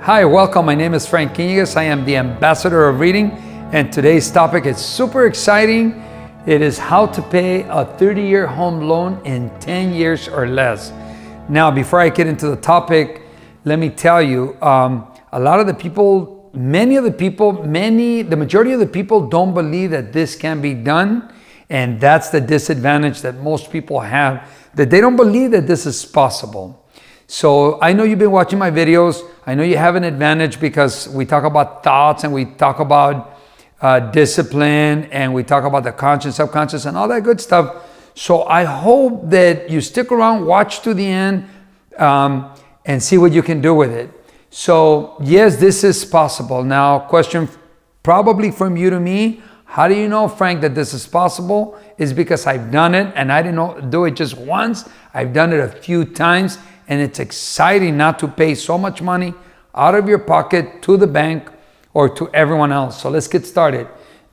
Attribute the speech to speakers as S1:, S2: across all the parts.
S1: Hi, welcome. My name is Frank Iniguez. I am the ambassador of reading, and today's topic is super exciting. It is how to pay a 30-year home loan in 10 years or less. Now, before I get into the topic, let me tell you, a lot of the people, the majority of the people don't believe that this can be done, and that's the disadvantage that most people have, that they don't believe that this is possible. So I know you've been watching my videos. I know you have an advantage because we talk about thoughts and we talk about discipline and we talk about the conscious, subconscious, and all that good stuff. So I hope that you stick around, watch to the end, and see what you can do with it. So yes, this is possible. Now, question probably from you to me, how do you know, Frank, that this is possible? Is because I've done it, and I didn't do it just once. I've done it a few times. And it's exciting not to pay so much money out of your pocket to the bank or to everyone else. So let's get started.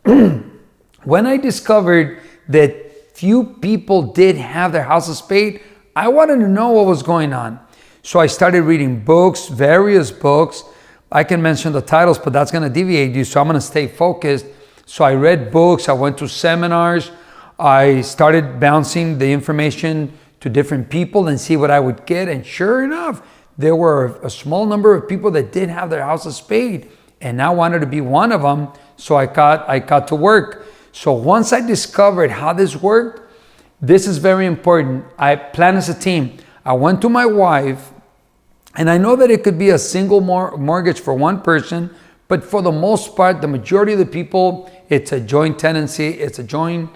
S1: When I discovered that few people did have their houses paid, I wanted to know what was going on. So I started reading books, various books. I can mention the titles, but that's going to deviate you. So I'm going to stay focused. So I read books. I went to seminars. I started bouncing the information to different people and see what I would get. And sure enough, there were a small number of people that did have their houses paid, and I wanted to be one of them. So I got to work. So once I discovered how this worked, this is very important. I planned as a team. I went to my wife, and I know that it could be a single mortgage for one person, but for the most part, the majority of the people, it's a joint tenancy. It's a joint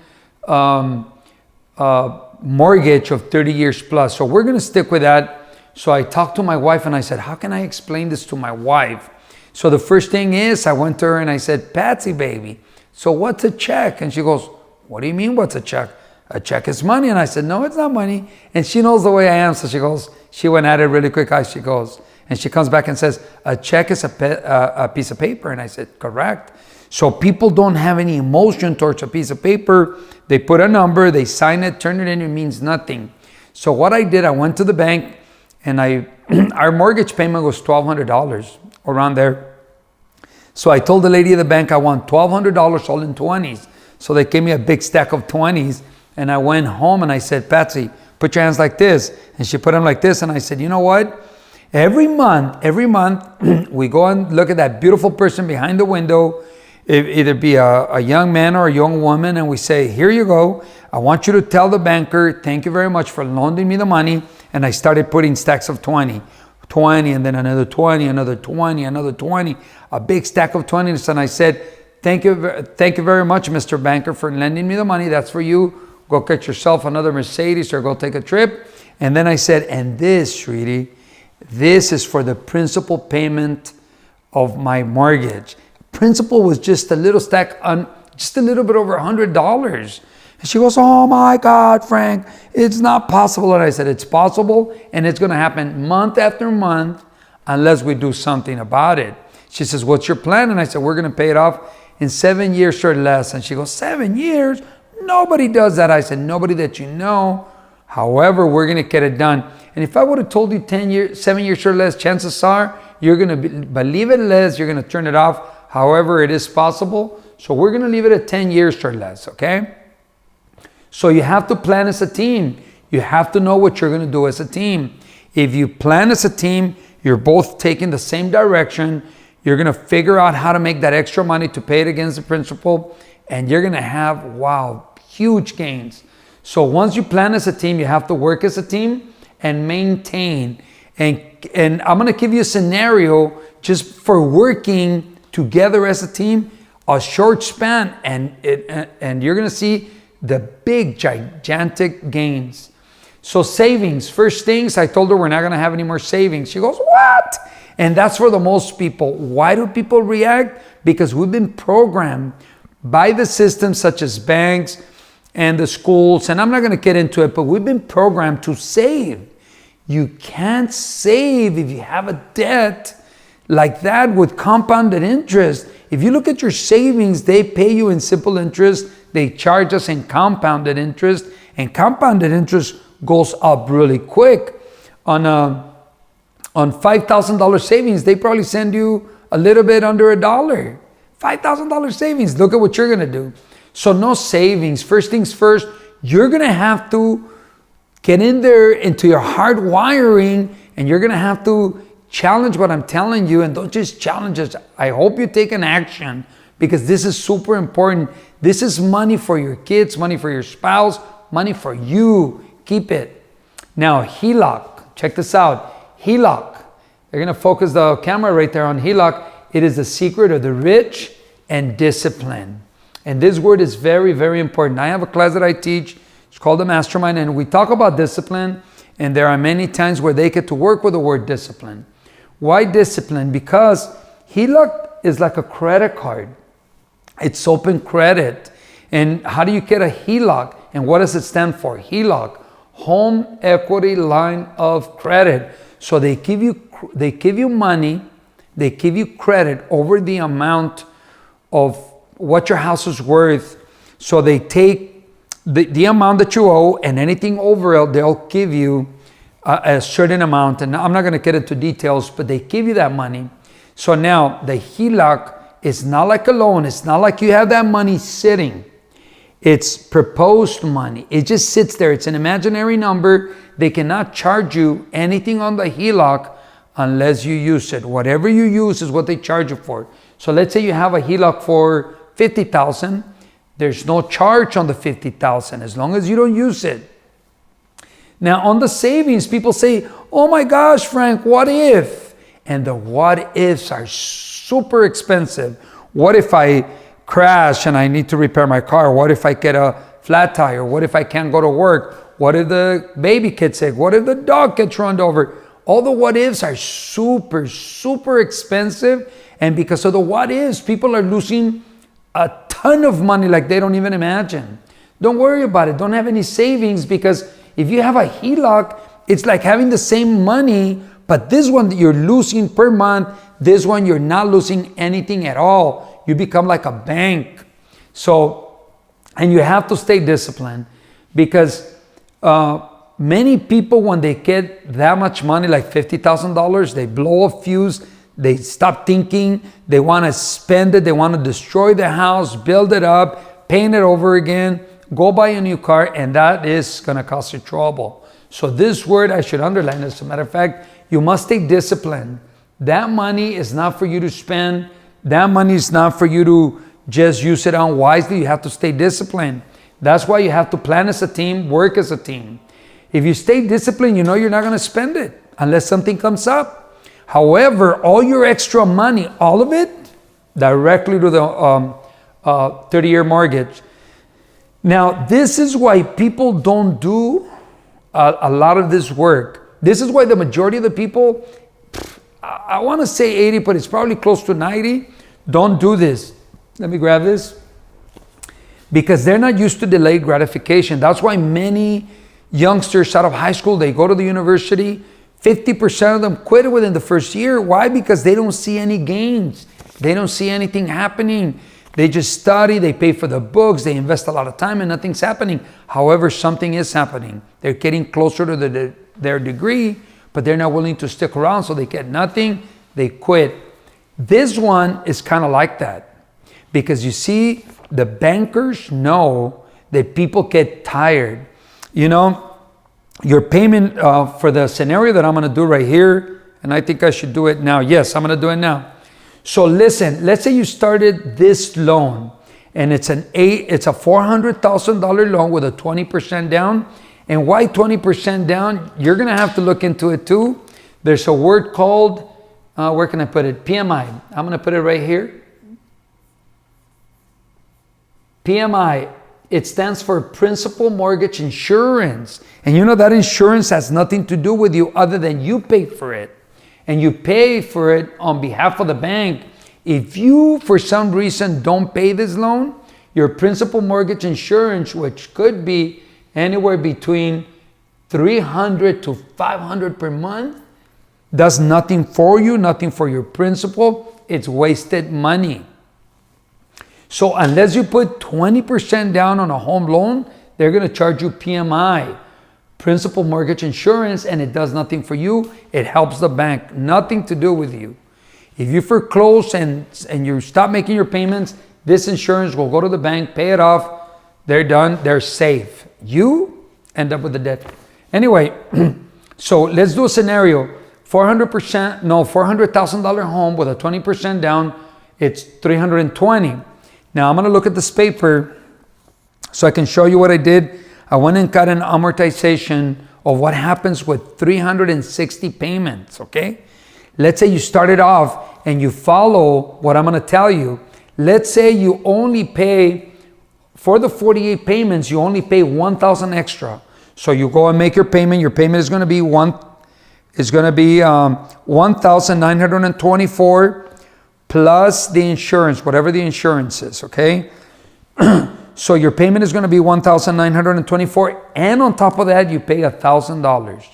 S1: mortgage of 30 years plus. So we're going to stick with that. So I talked to my wife and I said, how can I explain this to my wife? So the first thing is I went to her and I said, Patsy, baby, so what's a check? And she goes, what do you mean what's a check? A check is money. And I said, no, it's not money. And she knows the way I am. So she went at it really quick. She goes, and she comes back and says, a check is a piece of paper. And I said, correct. So people don't have any emotion towards a piece of paper. They put a number, they sign it, turn it in, it means nothing. So what I did, I went to the bank and our mortgage payment was $1,200, around there. So I told the lady at the bank, I want $1,200 all in 20s. So they gave me a big stack of 20s, and I went home and I said, Patsy, put your hands like this. And she put them like this, and I said, you know what? Every month, we go and look at that beautiful person behind the window, either be a young man or a young woman, and we say, here you go. I want you to tell the banker, thank you very much for loaning me the money. And I started putting stacks of 20, and then another 20, another 20, another 20, a big stack of 20s. And I said, thank you very much, Mr. Banker, for lending me the money. That's for you. Go get yourself another Mercedes or go take a trip. And then I said, and this, sweetie, this is for the principal payment of my mortgage. Principal was just a little stack, just a little bit over $100. And she goes, oh my God, Frank, it's not possible. And I said, it's possible, and it's going to happen month after month unless we do something about it. She says, what's your plan? And I said, we're going to pay it off in 7 years or less. And she goes, 7 years? Nobody does that. I said, nobody that you know. However, we're going to get it done. And if I would have told you 7 years or less, chances are you're going to believe it less, you're going to turn it off. However, it is possible. So we're going to leave it at 10 years or less, okay? So you have to plan as a team. You have to know what you're going to do as a team. If you plan as a team, you're both taking the same direction. You're going to figure out how to make that extra money to pay it against the principal, and you're going to have, wow, huge gains. So once you plan as a team, you have to work as a team and maintain. And I'm going to give you a scenario just for working together as a team, a short span, and you're going to see the big, gigantic gains. So savings, first things, I told her we're not going to have any more savings. She goes, what? And that's for the most people. Why do people react? Because we've been programmed by the systems such as banks and the schools, and I'm not going to get into it, but we've been programmed to save. You can't save if you have a debt like that with compounded interest. If you look at your savings, they pay you in simple interest. They charge us in compounded interest, and compounded interest goes up really quick. On a On $5,000 savings, they probably send you a little bit under $1. $5,000 savings. Look at what you're going to do. So no savings. First things first, you're going to have to get in there into your hard wiring, and you're going to have to challenge what I'm telling you, and don't just challenge us. I hope you take an action, because this is super important. This is money for your kids, money for your spouse, money for you. Keep it. Now, HELOC. Check this out. HELOC. They're going to focus the camera right there on HELOC. It is the secret of the rich and discipline. And this word is very, very important. I have a class that I teach. It's called the Mastermind, and we talk about discipline, and there are many times where they get to work with the word discipline. Why discipline? Because HELOC is like a credit card. It's open credit. And how do you get a HELOC? And what does it stand for? HELOC, Home Equity Line of Credit. So they give you money, they give you credit over the amount of what your house is worth. So they take the amount that you owe, and anything over it, they'll give you a certain amount. And I'm not going to get into details, but they give you that money. So now the HELOC is not like a loan. It's not like you have that money sitting. It's proposed money. It just sits there. It's an imaginary number. They cannot charge you anything on the HELOC unless you use it. Whatever you use is what they charge you for. So let's say you have a HELOC for $50,000. There's no charge on the $50,000 as long as you don't use it. Now on the savings, people say, oh my gosh, Frank, what if? And the what ifs are super expensive. What if I crash and I need to repair my car? What if I get a flat tire? What if I can't go to work? What if the baby gets sick? What if the dog gets run over? All the what ifs are super, super expensive. And because of the what ifs, people are losing a ton of money like they don't even imagine. Don't worry about it. Don't have any savings, because if you have a HELOC, it's like having the same money, but this one you're losing per month, this one you're not losing anything at all. You become like a bank. So, and you have to stay disciplined, because many people, when they get that much money, like $50,000, they blow a fuse. They stop thinking. They want to spend it. They want to destroy the house, build it up, paint it over again, go buy a new car, and that is going to cause you trouble. So this word I should underline. As a matter of fact, you must stay disciplined. That money is not for you to spend. That money is not for you to just use it unwisely. You have to stay disciplined. That's why you have to plan as a team, work as a team. If you stay disciplined, you know you're not going to spend it unless something comes up. However, all your extra money, all of it, directly to the 30-year mortgage. Now, this is why people don't do a lot of this work. This is why the majority of the people, I want to say 80, but it's probably close to 90, don't do this. Let me grab this. Because they're not used to delayed gratification. That's why many youngsters out of high school, they go to the university, 50% of them quit within the first year. Why? Because they don't see any gains. They don't see anything happening. They just study, they pay for the books, they invest a lot of time, and nothing's happening. However, something is happening. They're getting closer to their degree, but they're not willing to stick around, so they get nothing, they quit. This one is kind of like that. Because you see, the bankers know that people get tired. You know, your payment for the scenario that I'm going to do right here, and I think I should do it now. Yes, I'm going to do it now. So listen, let's say you started this loan, and it's a $400,000 loan with a 20% down. And why 20% down? You're going to have to look into it too. There's a word called, where can I put it? PMI. I'm going to put it right here. PMI. It stands for Principal Mortgage Insurance. And you know that insurance has nothing to do with you other than you pay for it. And you pay for it on behalf of the bank. If you, for some reason, don't pay this loan, your principal mortgage insurance, which could be anywhere between $300 to $500 per month, does nothing for you, nothing for your principal. It's wasted money. So unless you put 20% down on a home loan, they're going to charge you PMI. principal mortgage insurance, and it does nothing for you. It helps the bank. Nothing to do with you. If you foreclose and you stop making your payments, this insurance will go to the bank, pay it off. They're done. They're safe. You end up with the debt. Anyway, so let's do a scenario. $400,000 home with a 20% down. It's $320,000. Now I'm going to look at this paper so I can show you what I did. I went and got an amortization of what happens with 360 payments, okay? Let's say you started off and you follow what I'm going to tell you. Let's say you only pay, for the 48 payments, you only pay $1,000 extra. So you go and make your payment. Your payment is going to be $1,924 plus the insurance, whatever the insurance is, okay? So your payment is going to be $1,924, and on top of that, you pay $1,000,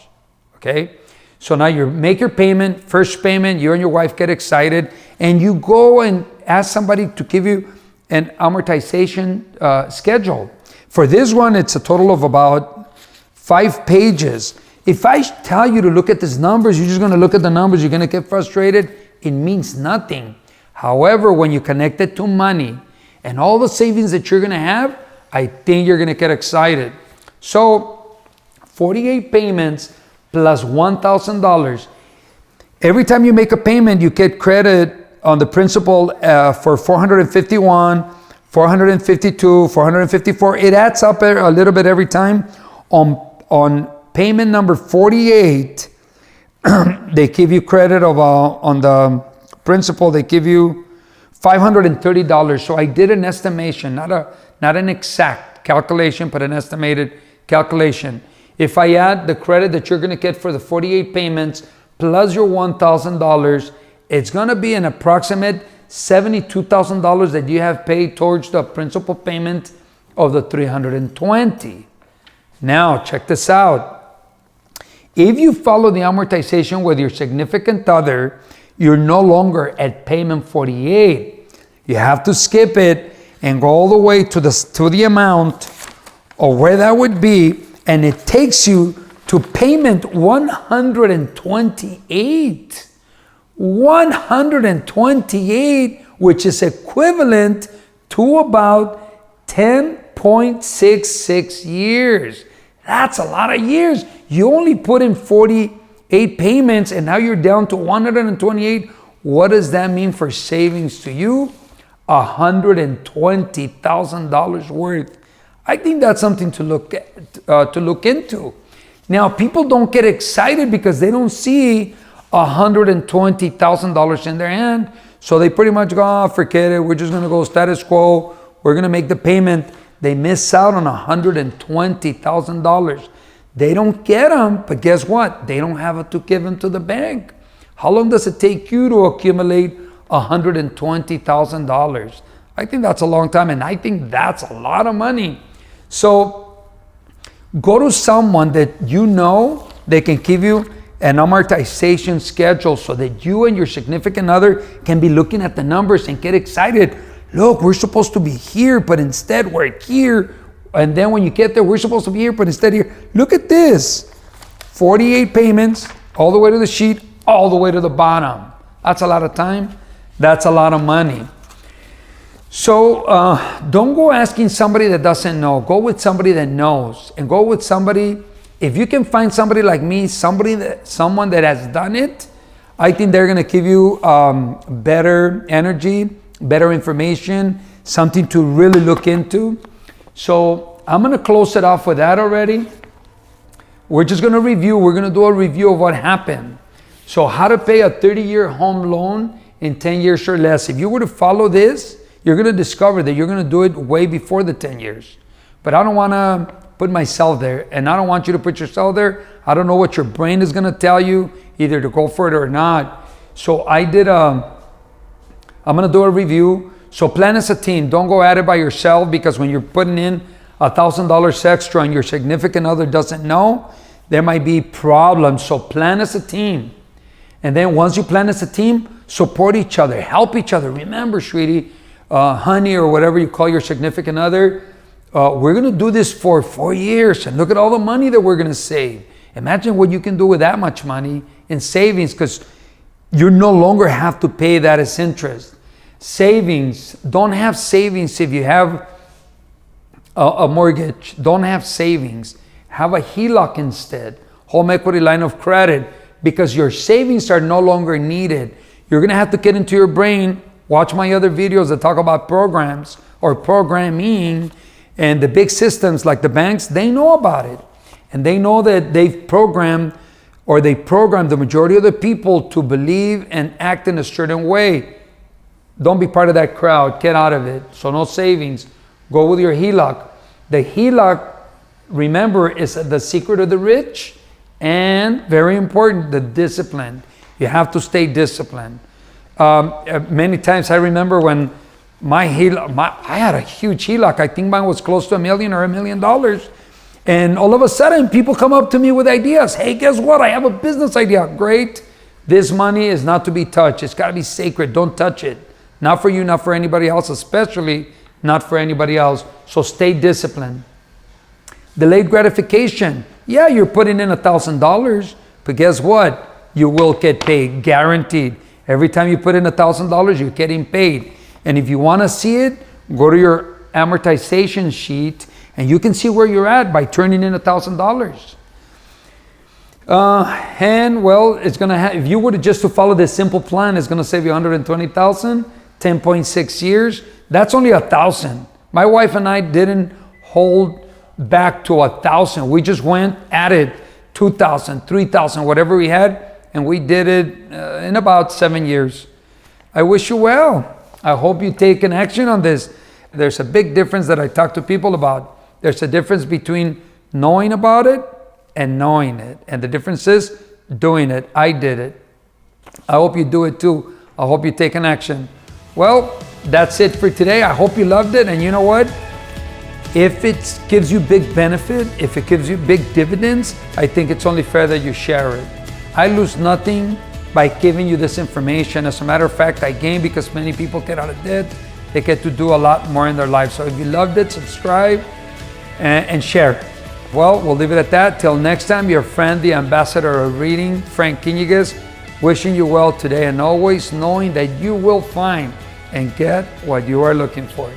S1: okay? So now you make your payment, first payment, you and your wife get excited, and you go and ask somebody to give you an amortization schedule. For this one, it's a total of about 5 pages. If I tell you to look at these numbers, you're just going to look at the numbers, you're going to get frustrated. It means nothing. However, when you connect it to money and all the savings that you're going to have, I think you're going to get excited. So 48 payments plus $1,000. Every time you make a payment, you get credit on the principal for 451, 452, 454. It adds up a little bit every time. On payment number 48, they give you credit of on the principal, they give you $530. So I did an estimation, not an exact calculation, but an estimated calculation. If I add the credit that you're going to get for the 48 payments plus your $1,000, it's going to be an approximate $72,000 that you have paid towards the principal payment of the $320,000. Now, check this out. If you follow the amortization with your significant other, you're no longer at payment 48. You have to skip it and go all the way to the amount of where that would be, and it takes you to payment 128. 128, which is equivalent to about 10.66 years. That's a lot of years. You only put in 48 payments and now you're down to 128. What does that mean for savings to you? $120,000 worth. I think that's something to look into. Now, people don't get excited because they don't see $120,000 in their hand. So they pretty much go, oh, forget it. We're just going to go status quo. We're going to make the payment. They miss out on $120,000. They don't get them, but guess what? They don't have it to give them to the bank. How long does it take you to accumulate $120,000? I think that's a long time, and I think that's a lot of money. So go to someone that you know they can give you an amortization schedule so that you and your significant other can be looking at the numbers and get excited. Look, we're supposed to be here, but instead we're here. And then when you get there, we're supposed to be here, but instead here. Look at this. 48 payments, all the way to the sheet, all the way to the bottom. That's a lot of time. That's a lot of money. So don't go asking somebody that doesn't know. Go with somebody that knows. And go with somebody, if you can find somebody like me, someone that has done it, I think they're going to give you better energy, better information, something to really look into. So I'm going to close it off with that already. We're just going to review. We're going to do a review of what happened. So how to pay a 30-year home loan in 10 years or less. If you were to follow this, you're going to discover that you're going to do it way before the 10 years. But I don't want to put myself there, and I don't want you to put yourself there. I don't know what your brain is going to tell you, either to go for it or not. So I'm going to do a review. So plan as a team. Don't go at it by yourself, because when you're putting in $1,000 extra and your significant other doesn't know, there might be problems. So plan as a team. And then once you plan as a team, support each other, help each other. Remember, sweetie, honey, or whatever you call your significant other, we're going to do this for 4 years, and look at all the money that we're going to save. Imagine what you can do with that much money in savings, because you no longer have to pay that as interest. Savings, don't have savings if you have a mortgage. Don't have savings. Have a HELOC instead, home equity line of credit, because your savings are no longer needed. You're going to have to get into your brain, watch my other videos that talk about programs or programming, and the big systems like the banks, they know about it. And they know that they've programmed, or they program the majority of the people to believe and act in a certain way. Don't be part of that crowd. Get out of it. So no savings. Go with your HELOC. The HELOC, remember, is the secret of the rich, and very important, the discipline. You have to stay disciplined. Many times I remember when my HELOC, I had a huge HELOC. I think mine was close to $1 million or $1 million. And all of a sudden, people come up to me with ideas. Hey, guess what? I have a business idea. Great. This money is not to be touched. It's got to be sacred. Don't touch it. Not for you, not for anybody else, especially not for anybody else. So stay disciplined. Delayed gratification. Yeah, you're putting in $1,000, but guess what? You will get paid, guaranteed. Every time you put in $1,000, you're getting paid. And if you want to see it, go to your amortization sheet, and you can see where you're at by turning in $1,000. And well, it's gonna have, if you were to just to follow this simple plan, it's gonna save you $120,000, 10.6 years. That's only 1,000. My wife and I didn't hold back to 1,000. We just went at it, 2,000, 3,000, whatever we had, and we did it in about 7 years. I wish you well. I hope you take an action on this. There's a big difference that I talk to people about. There's a difference between knowing about it and knowing it. And the difference is doing it. I did it. I hope you do it too. I hope you take an action. Well, that's it for today. I hope you loved it. And you know what? If it gives you big benefit, if it gives you big dividends, I think it's only fair that you share it. I lose nothing by giving you this information. As a matter of fact, I gain because many people get out of debt. They get to do a lot more in their life. So if you loved it, subscribe and share. Well, we'll leave it at that. Till next time, your friend, the ambassador of reading, Frank Iniguez, wishing you well today and always knowing that you will find and get what you are looking for.